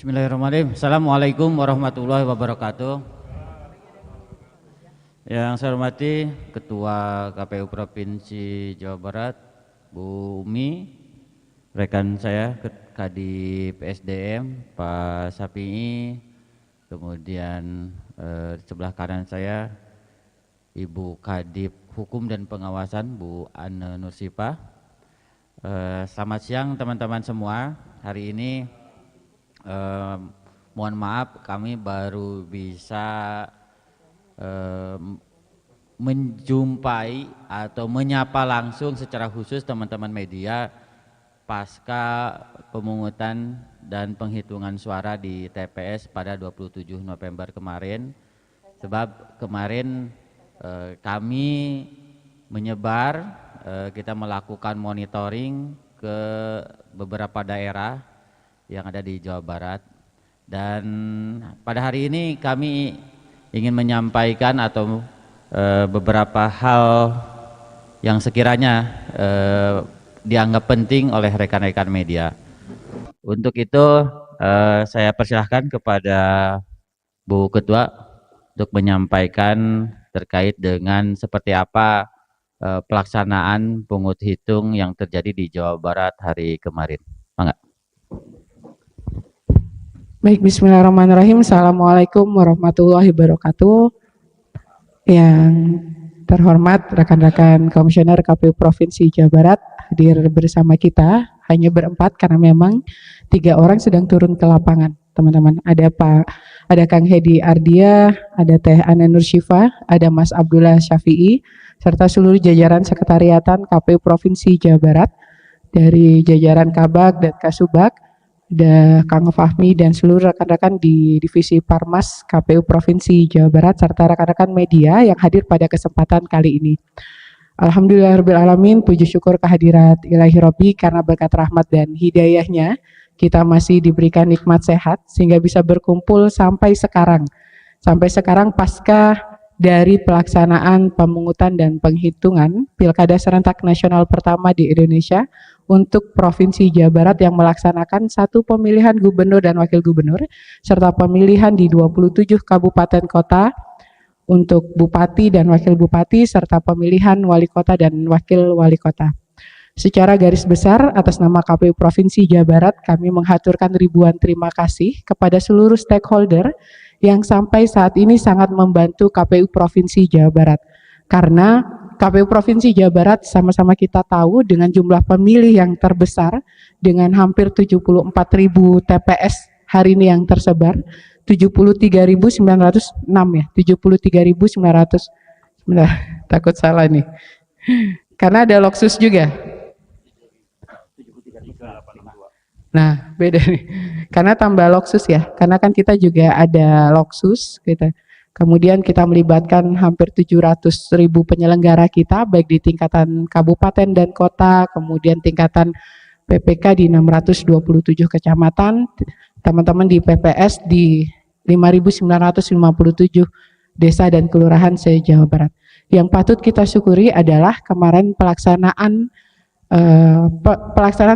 Bismillahirrahmanirrahim. Assalamualaikum warahmatullahi wabarakatuh. Yang saya hormati Ketua KPU Provinsi Jawa Barat, Bu Umi, rekan saya Kadip SDM, Pak Sapii, kemudian sebelah kanan saya Ibu Kadip Hukum dan Pengawasan, Bu Anne Nursipah. Selamat siang teman-teman semua. Hari ini mohon maaf kami baru bisa menjumpai atau menyapa langsung secara khusus teman-teman media pasca pemungutan dan penghitungan suara di TPS pada 27 November kemarin. Sebab kemarin kami menyebar, kita melakukan monitoring ke beberapa daerah yang ada di Jawa Barat, dan pada hari ini kami ingin menyampaikan atau beberapa hal yang sekiranya dianggap penting oleh rekan-rekan media. Untuk itu saya persilahkan kepada Bu Ketua untuk menyampaikan terkait dengan seperti apa pelaksanaan pungut hitung yang terjadi di Jawa Barat hari kemarin. Mangga. Baik, bismillahirrahmanirrahim. Assalamualaikum warahmatullahi wabarakatuh. Yang terhormat rekan-rekan Komisioner KPU Provinsi Jawa Barat hadir bersama kita hanya berempat karena memang 3 orang sedang turun ke lapangan, teman-teman. Ada Kang Hedi Ardia, ada Teh Anne Nursipah, ada Mas Abdullah Syafi'i, serta seluruh jajaran sekretariatan KPU Provinsi Jawa Barat dari jajaran Kabag dan Kasubag, ada Kang Fahmi dan seluruh rekan-rekan di Divisi Parmas KPU Provinsi Jawa Barat serta rekan-rekan media yang hadir pada kesempatan kali ini. Alhamdulillahirrabbilalamin, puji syukur kehadirat Ilahi Robbi karena berkat rahmat dan hidayahnya kita masih diberikan nikmat sehat sehingga bisa berkumpul sampai sekarang. Sampai sekarang pasca dari pelaksanaan pemungutan dan penghitungan Pilkada Serentak Nasional pertama di Indonesia untuk Provinsi Jawa Barat yang melaksanakan 1 pemilihan gubernur dan wakil gubernur serta pemilihan di 27 kabupaten kota untuk bupati dan wakil bupati serta pemilihan wali kota dan wakil wali kota. Secara garis besar atas nama KPU Provinsi Jawa Barat kami menghaturkan ribuan terima kasih kepada seluruh stakeholder yang sampai saat ini sangat membantu KPU Provinsi Jawa Barat. Karena KPU Provinsi Jawa Barat sama-sama kita tahu dengan jumlah pemilih yang terbesar dengan hampir 74.000 TPS hari ini yang tersebar, 73.906 ya, 73.900. Sebentar, takut salah nih. Karena ada Loksus juga. Nah, beda nih. Karena tambah Loksus ya. Karena kan kita juga ada Loksus gitu. Kemudian kita melibatkan hampir 700.000 penyelenggara kita baik di tingkatan kabupaten dan kota, kemudian tingkatan PPK di 627 kecamatan, teman-teman di PPS di 5.957 desa dan kelurahan se-Jawa Barat. Yang patut kita syukuri adalah kemarin pelaksanaan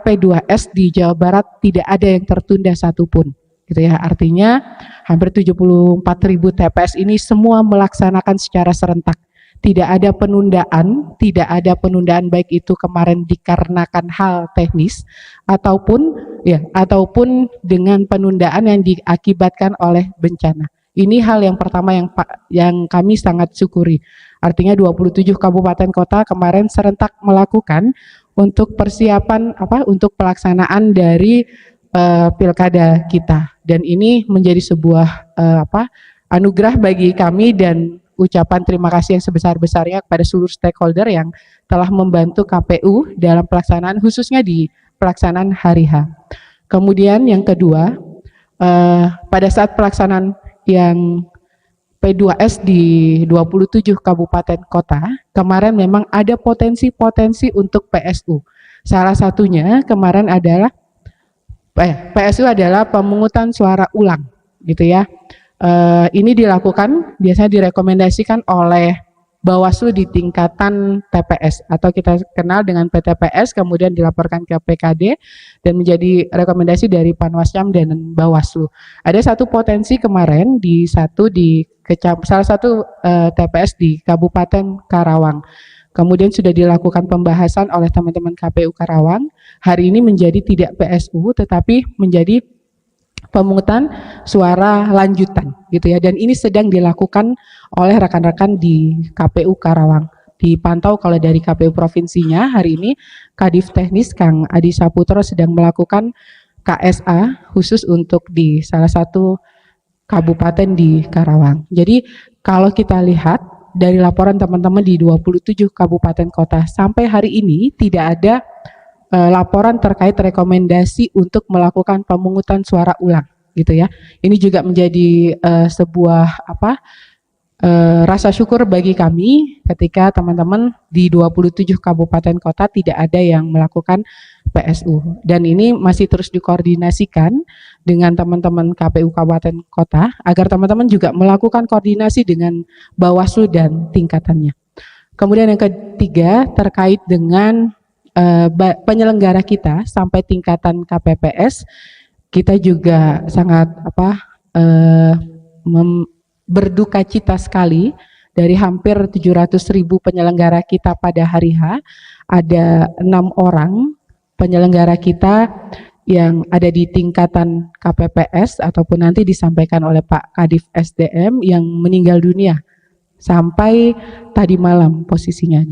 P2S di Jawa Barat tidak ada yang tertunda satupun, gitu ya. Artinya hampir 74.000 TPS ini semua melaksanakan secara serentak. Tidak ada penundaan baik itu kemarin dikarenakan hal teknis ataupun dengan penundaan yang diakibatkan oleh bencana. Ini hal yang pertama yang kami sangat syukuri. Artinya 27 kabupaten kota kemarin serentak melakukan untuk persiapan untuk pelaksanaan dari pilkada kita, dan ini menjadi sebuah anugerah bagi kami dan ucapan terima kasih yang sebesar-besarnya kepada seluruh stakeholder yang telah membantu KPU dalam pelaksanaan khususnya di pelaksanaan hari H. Kemudian yang kedua, pada saat pelaksanaan yang P2S di 27 kabupaten kota, kemarin memang ada potensi-potensi untuk PSU. Salah satunya kemarin adalah PSU adalah pemungutan suara ulang, gitu ya. Ini dilakukan biasanya direkomendasikan oleh Bawaslu di tingkatan TPS atau kita kenal dengan PTPS, kemudian dilaporkan ke PKD dan menjadi rekomendasi dari Panwasyam dan Bawaslu. Ada satu potensi kemarin di salah satu TPS di Kabupaten Karawang. Kemudian sudah dilakukan pembahasan oleh teman-teman KPU Karawang. Hari ini menjadi tidak PSU tetapi menjadi pemungutan suara lanjutan gitu ya, dan ini sedang dilakukan oleh rekan-rekan di KPU Karawang. Dipantau kalau dari KPU provinsinya hari ini Kadif Teknis Kang Adi Saputro sedang melakukan KSA khusus untuk di salah satu kabupaten di Karawang. Jadi kalau kita lihat dari laporan teman-teman di 27 kabupaten kota sampai hari ini tidak ada laporan terkait rekomendasi untuk melakukan pemungutan suara ulang gitu ya. Ini juga menjadi sebuah rasa syukur bagi kami ketika teman-teman di 27 kabupaten kota tidak ada yang melakukan PSU, dan ini masih terus dikoordinasikan dengan teman-teman KPU kabupaten kota agar teman-teman juga melakukan koordinasi dengan Bawaslu dan tingkatannya. Kemudian yang ketiga terkait dengan penyelenggara kita sampai tingkatan KPPS, kita juga sangat berduka cita sekali dari hampir 700.000 penyelenggara kita pada hari H, ada 6 orang penyelenggara kita yang ada di tingkatan KPPS ataupun nanti disampaikan oleh Pak Kadif SDM yang meninggal dunia sampai tadi malam posisinya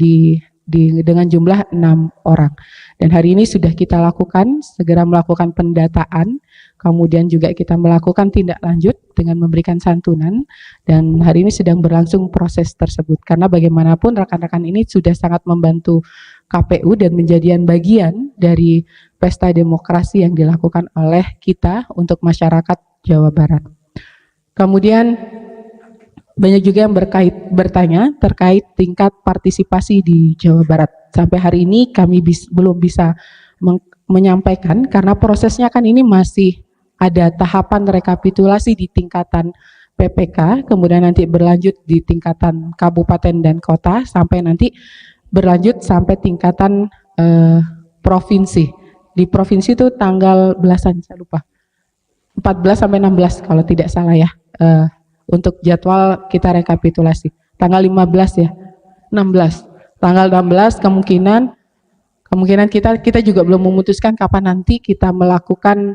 dengan jumlah 6 orang. Dan hari ini sudah kita lakukan, segera melakukan pendataan, kemudian juga kita melakukan tindak lanjut dengan memberikan santunan, dan hari ini sedang berlangsung proses tersebut. Karena bagaimanapun rekan-rekan ini sudah sangat membantu KPU dan menjadikan bagian dari pesta demokrasi yang dilakukan oleh kita untuk masyarakat Jawa Barat. Kemudian banyak juga yang bertanya terkait tingkat partisipasi di Jawa Barat. Sampai hari ini kami belum bisa menyampaikan karena prosesnya kan ini masih ada tahapan rekapitulasi di tingkatan PPK, kemudian nanti berlanjut di tingkatan kabupaten dan kota, sampai nanti berlanjut sampai tingkatan provinsi. Di provinsi itu tanggal belasan, saya lupa. 14 sampai 16 kalau tidak salah ya. Untuk jadwal kita rekapitulasi tanggal 15 ya, 16 tanggal 16 kemungkinan kita juga belum memutuskan kapan nanti kita melakukan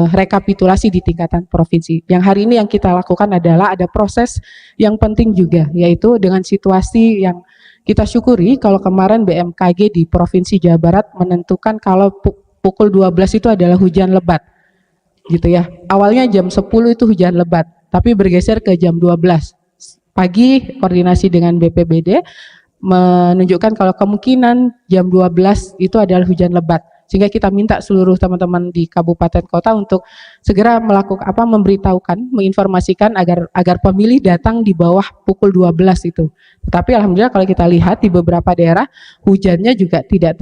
rekapitulasi di tingkatan provinsi. Yang hari ini yang kita lakukan adalah ada proses yang penting juga, yaitu dengan situasi yang kita syukuri kalau kemarin BMKG di Provinsi Jawa Barat menentukan kalau pukul 12 itu adalah hujan lebat gitu ya. Awalnya jam 10 itu hujan lebat, tapi bergeser ke jam 12 pagi. Koordinasi dengan BPBD menunjukkan kalau kemungkinan jam 12 itu adalah hujan lebat, sehingga kita minta seluruh teman-teman di kabupaten kota untuk segera melakukan memberitahukan, menginformasikan agar pemilih datang di bawah pukul 12 itu. Tetapi alhamdulillah kalau kita lihat di beberapa daerah hujannya juga tidak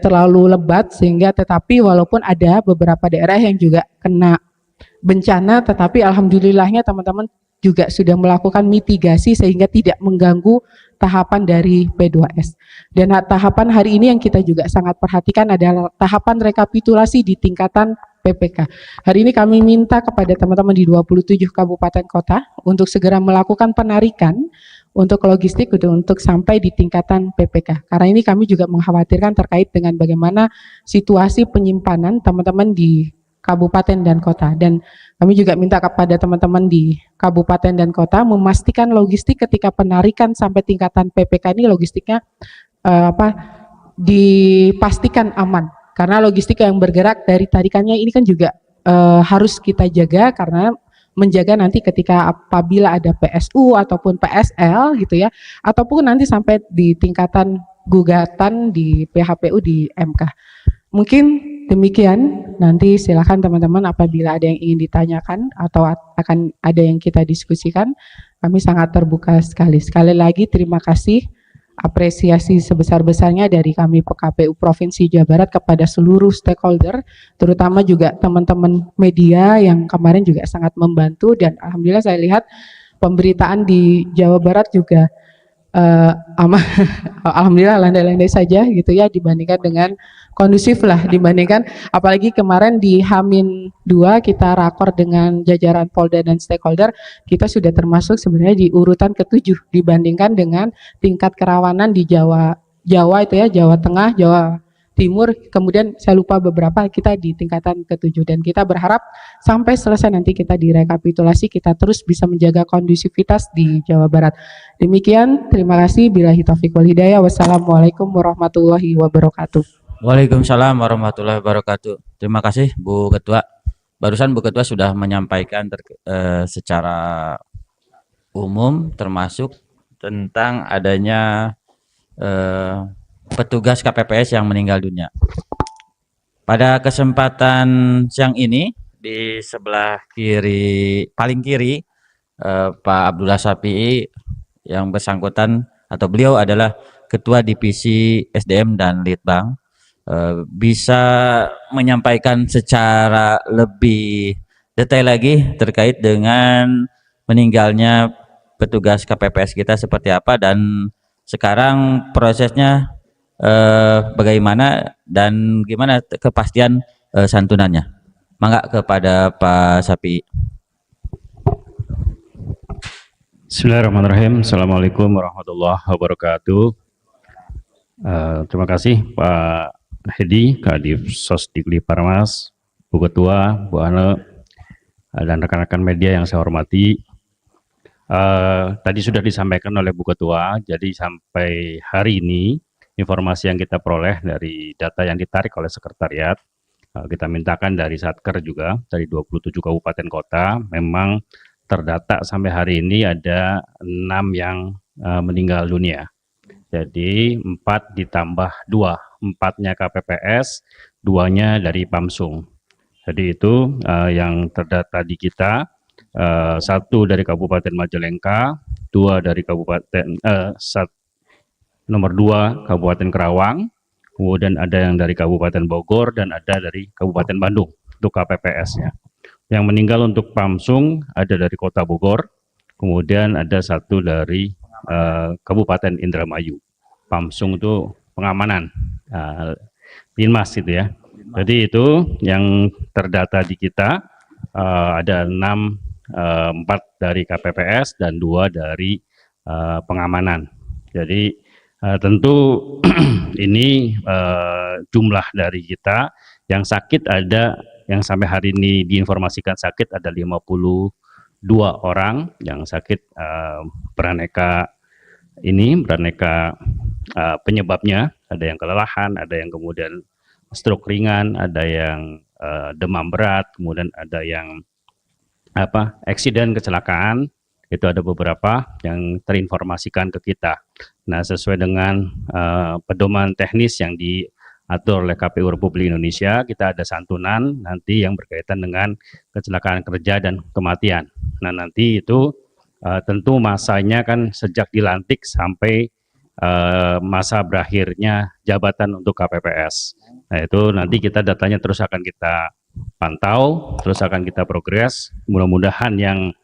terlalu lebat, sehingga tetapi walaupun ada beberapa daerah yang juga kena bencana, tetapi alhamdulillahnya teman-teman juga sudah melakukan mitigasi sehingga tidak mengganggu tahapan dari P2S. Dan tahapan hari ini yang kita juga sangat perhatikan adalah tahapan rekapitulasi di tingkatan PPK. Hari ini kami minta kepada teman-teman di 27 kabupaten kota untuk segera melakukan penarikan untuk logistik untuk sampai di tingkatan PPK. Karena ini kami juga mengkhawatirkan terkait dengan bagaimana situasi penyimpanan teman-teman di kabupaten dan kota, dan kami juga minta kepada teman-teman di kabupaten dan kota memastikan logistik ketika penarikan sampai tingkatan PPK ini logistiknya dipastikan aman, karena logistik yang bergerak dari tarikannya ini kan juga harus kita jaga, karena menjaga nanti ketika apabila ada PSU ataupun PSL gitu ya, ataupun nanti sampai di tingkatan gugatan di PHPU di MK. Mungkin demikian, nanti silakan teman-teman apabila ada yang ingin ditanyakan atau akan ada yang kita diskusikan, kami sangat terbuka sekali. Sekali lagi terima kasih, apresiasi sebesar-besarnya dari kami PKPU Provinsi Jawa Barat kepada seluruh stakeholder, terutama juga teman-teman media yang kemarin juga sangat membantu, dan alhamdulillah saya lihat pemberitaan di Jawa Barat juga alhamdulillah landai-landai saja gitu ya, dibandingkan dengan kondusif lah, dibandingkan apalagi kemarin di Hamin 2 kita rakor dengan jajaran Polda dan stakeholder, kita sudah termasuk sebenarnya di urutan ke-7 dibandingkan dengan tingkat kerawanan di Jawa itu ya, Jawa Tengah, Jawa Timur, kemudian saya lupa beberapa, kita di tingkatan ke-7, dan kita berharap sampai selesai nanti kita direkapitulasi, kita terus bisa menjaga kondusivitas di Jawa Barat. Demikian, terima kasih. Billahi taufiq wal hidayah. Wassalamualaikum warahmatullahi wabarakatuh. Waalaikumsalam warahmatullahi wabarakatuh. Terima kasih Bu Ketua. Barusan Bu Ketua sudah menyampaikan secara umum termasuk tentang adanya petugas KPPS yang meninggal dunia. Pada kesempatan siang ini di sebelah kiri, paling kiri, Pak Abdullah Safi'i yang bersangkutan atau beliau adalah Ketua Divisi SDM dan Litbang, bisa menyampaikan secara lebih detail lagi terkait dengan meninggalnya petugas KPPS kita seperti apa dan sekarang prosesnya bagaimana dan gimana kepastian santunannya. Mangga kepada Pak Sapi. Bismillahirrahmanirrahim. Assalamualaikum warahmatullahi wabarakatuh. Terima kasih Pak Hedi, Kadif Sosdikli Parmas, Bu Ketua, Bu Ane, dan rekan-rekan media yang saya hormati. Tadi sudah disampaikan oleh Bu Ketua, jadi sampai hari ini informasi yang kita peroleh dari data yang ditarik oleh sekretariat, kita mintakan dari Satker juga, dari 27 kabupaten kota, memang terdata sampai hari ini ada 6 yang meninggal dunia. Jadi 4 ditambah 2, 4-nya KPPS, 2-nya dari Pamsung. Jadi itu yang terdata di kita, 1 dari Kabupaten Majalengka, 2 dari Kabupaten nomor 2 Kabupaten Karawang, kemudian ada yang dari Kabupaten Bogor dan ada dari Kabupaten Bandung untuk KPPS-nya. Yang meninggal untuk Pamsung ada dari Kota Bogor, kemudian ada 1 dari Kabupaten Indramayu. Pamsung itu pengamanan, Linmas itu ya. Jadi itu yang terdata di kita, ada 4 dari KPPS dan 2 dari pengamanan. Jadi tentu ini jumlah dari kita yang sakit ada, yang sampai hari ini diinformasikan sakit ada 52 orang yang sakit beraneka penyebabnya, ada yang kelelahan, ada yang kemudian stroke ringan, ada yang demam berat, kemudian ada yang eksiden kecelakaan. Itu ada beberapa yang terinformasikan ke kita. Nah, sesuai dengan pedoman teknis yang diatur oleh KPU Republik Indonesia, kita ada santunan nanti yang berkaitan dengan kecelakaan kerja dan kematian. Nah, nanti itu tentu masanya kan sejak dilantik sampai masa berakhirnya jabatan untuk KPPS. Nah, itu nanti kita datanya terus akan kita pantau, terus akan kita progres. Mudah-mudahan yang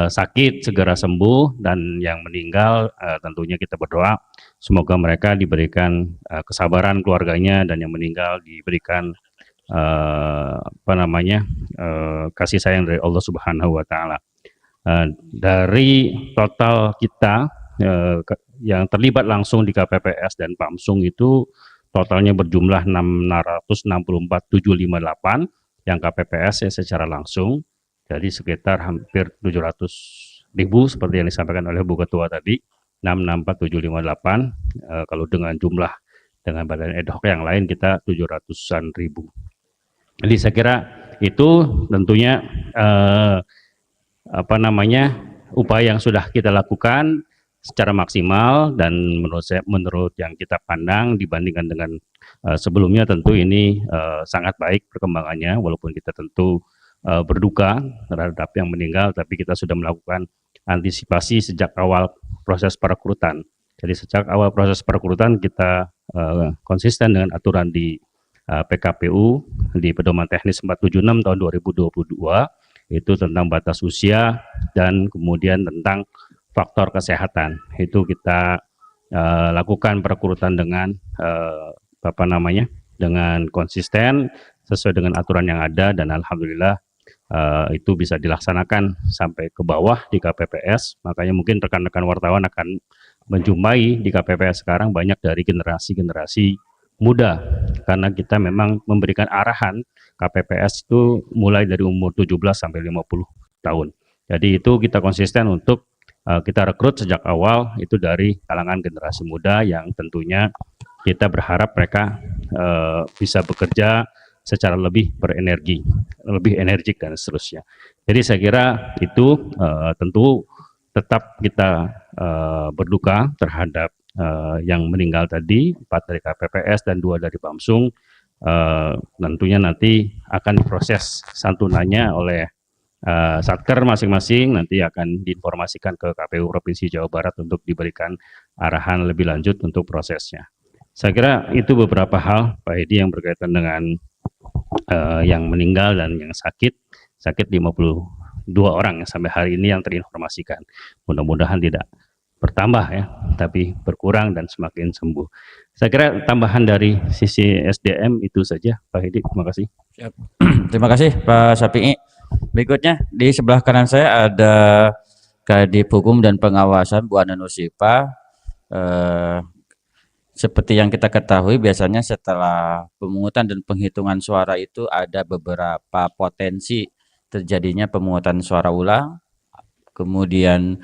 sakit segera sembuh dan yang meninggal tentunya kita berdoa semoga mereka diberikan kesabaran keluarganya dan yang meninggal diberikan kasih sayang dari Allah Subhanahu wa taala. Dari total kita yang terlibat langsung di KPPS dan Pamsung itu totalnya berjumlah 664.758 yang KPPS ya secara langsung. Jadi sekitar hampir 700.000 seperti yang disampaikan oleh Bu Ketua tadi, 664.758. Kalau dengan jumlah dengan badan ad hoc yang lain kita 700-an ribu. Jadi saya kira itu tentunya upaya yang sudah kita lakukan secara maksimal dan menurut yang kita pandang dibandingkan dengan sebelumnya tentu ini sangat baik perkembangannya, walaupun kita tentu berduka terhadap yang meninggal, tapi kita sudah melakukan antisipasi sejak awal proses perekrutan. Jadi sejak awal proses perekrutan kita konsisten dengan aturan di PKPU di Pedoman Teknis 476 tahun 2022 itu tentang batas usia dan kemudian tentang faktor kesehatan. Itu kita lakukan perekrutan dengan dengan konsisten sesuai dengan aturan yang ada, dan alhamdulillah itu bisa dilaksanakan sampai ke bawah di KPPS. Makanya mungkin rekan-rekan wartawan akan menjumpai di KPPS sekarang banyak dari generasi-generasi muda, karena kita memang memberikan arahan KPPS itu mulai dari umur 17 sampai 50 tahun. Jadi itu kita konsisten untuk kita rekrut sejak awal itu dari kalangan generasi muda yang tentunya kita berharap mereka bisa bekerja secara lebih berenergi, lebih energik dan seterusnya. Jadi saya kira itu tentu tetap kita berduka terhadap yang meninggal tadi, 4 dari KPPS dan 2 dari Bamsung. Tentunya nanti akan diproses santunannya oleh Satker masing-masing, nanti akan diinformasikan ke KPU Provinsi Jawa Barat untuk diberikan arahan lebih lanjut untuk prosesnya. Saya kira itu beberapa hal Pak Hedi yang berkaitan dengan yang meninggal dan yang sakit 52 orang sampai hari ini yang terinformasikan. Mudah-mudahan tidak bertambah ya, tapi berkurang dan semakin sembuh. Saya kira tambahan dari sisi SDM itu saja Pak Hedi, terima kasih. Siap. Terima kasih Pak Syafi'i. Berikutnya di sebelah kanan saya ada Kadip Hukum dan Pengawasan Bu Ana Nursipa. Seperti yang kita ketahui, biasanya setelah pemungutan dan penghitungan suara itu ada beberapa potensi terjadinya pemungutan suara ulang, kemudian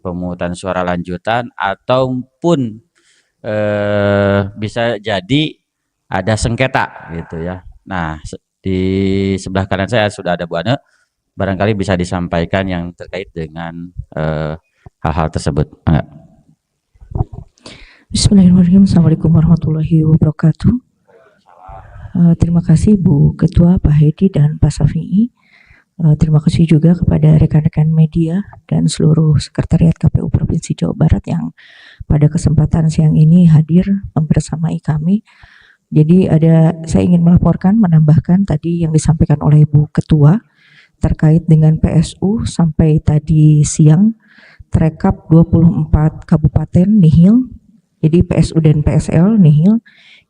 pemungutan suara lanjutan, ataupun bisa jadi ada sengketa gitu ya. Nah, di sebelah kanan saya sudah ada Bu Ana, barangkali bisa disampaikan yang terkait dengan hal-hal tersebut. Bismillahirrahmanirrahim. Assalamualaikum warahmatullahi wabarakatuh. Terima kasih Bu Ketua, Pak Hedi dan Pak Syafi'i. Terima kasih juga kepada rekan-rekan media dan seluruh sekretariat KPU Provinsi Jawa Barat yang pada kesempatan siang ini hadir membersamai kami. Jadi saya ingin melaporkan, menambahkan tadi yang disampaikan oleh Bu Ketua terkait dengan PSU sampai tadi siang terekap 24 kabupaten nihil. Jadi PSU dan PSL nihil,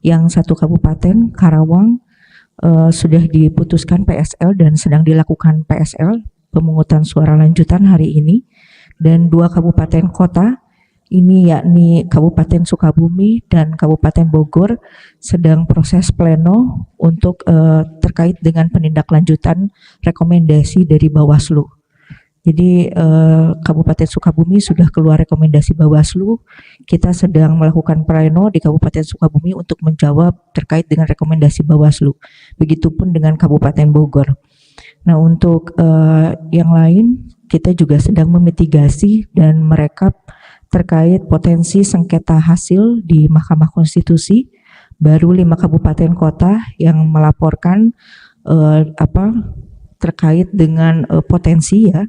yang 1 kabupaten Karawang sudah diputuskan PSL dan sedang dilakukan PSL pemungutan suara lanjutan hari ini, dan 2 kabupaten kota ini yakni Kabupaten Sukabumi dan Kabupaten Bogor sedang proses pleno untuk terkait dengan penindaklanjutan rekomendasi dari Bawaslu. Jadi Kabupaten Sukabumi sudah keluar rekomendasi Bawaslu, kita sedang melakukan pleno di Kabupaten Sukabumi untuk menjawab terkait dengan rekomendasi Bawaslu. Begitupun dengan Kabupaten Bogor. Nah, untuk yang lain kita juga sedang memitigasi dan merekap terkait potensi sengketa hasil di Mahkamah Konstitusi. Baru 5 kabupaten kota yang melaporkan terkait dengan potensi ya,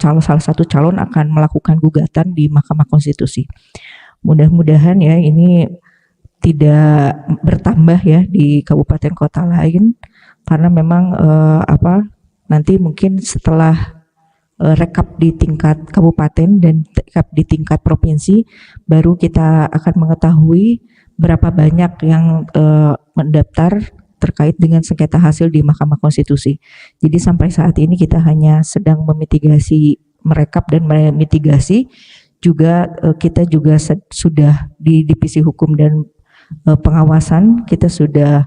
salah satu calon akan melakukan gugatan di Mahkamah Konstitusi. Mudah-mudahan ya ini tidak bertambah ya di kabupaten kota lain, karena memang nanti mungkin setelah rekap di tingkat kabupaten dan rekap di tingkat provinsi baru kita akan mengetahui berapa banyak yang mendaftar terkait dengan sengketa hasil di Mahkamah Konstitusi. Jadi sampai saat ini kita hanya sedang memitigasi, merekap dan memitigasi. Juga kita juga sudah di Divisi Hukum dan Pengawasan kita sudah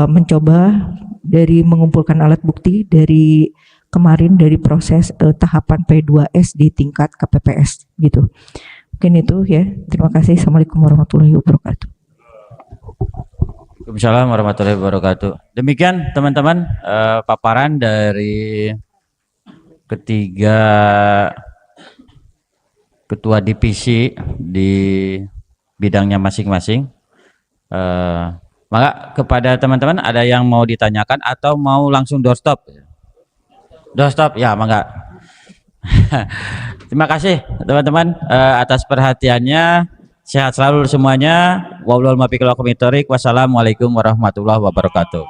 mencoba dari mengumpulkan alat bukti dari kemarin dari proses tahapan P2S di tingkat KPPS gitu. Mungkin itu ya. Terima kasih. Assalamualaikum warahmatullahi wabarakatuh. Waalaikumsalam warahmatullahi wabarakatuh. Demikian teman-teman paparan dari ketiga ketua divisi di bidangnya masing-masing. Maka kepada teman-teman ada yang mau ditanyakan atau mau langsung doorstop? Doorstop ya, mangga. Terima kasih teman-teman atas perhatiannya. Sehat selalu semuanya. Wassalamualaikum warahmatullahi wabarakatuh.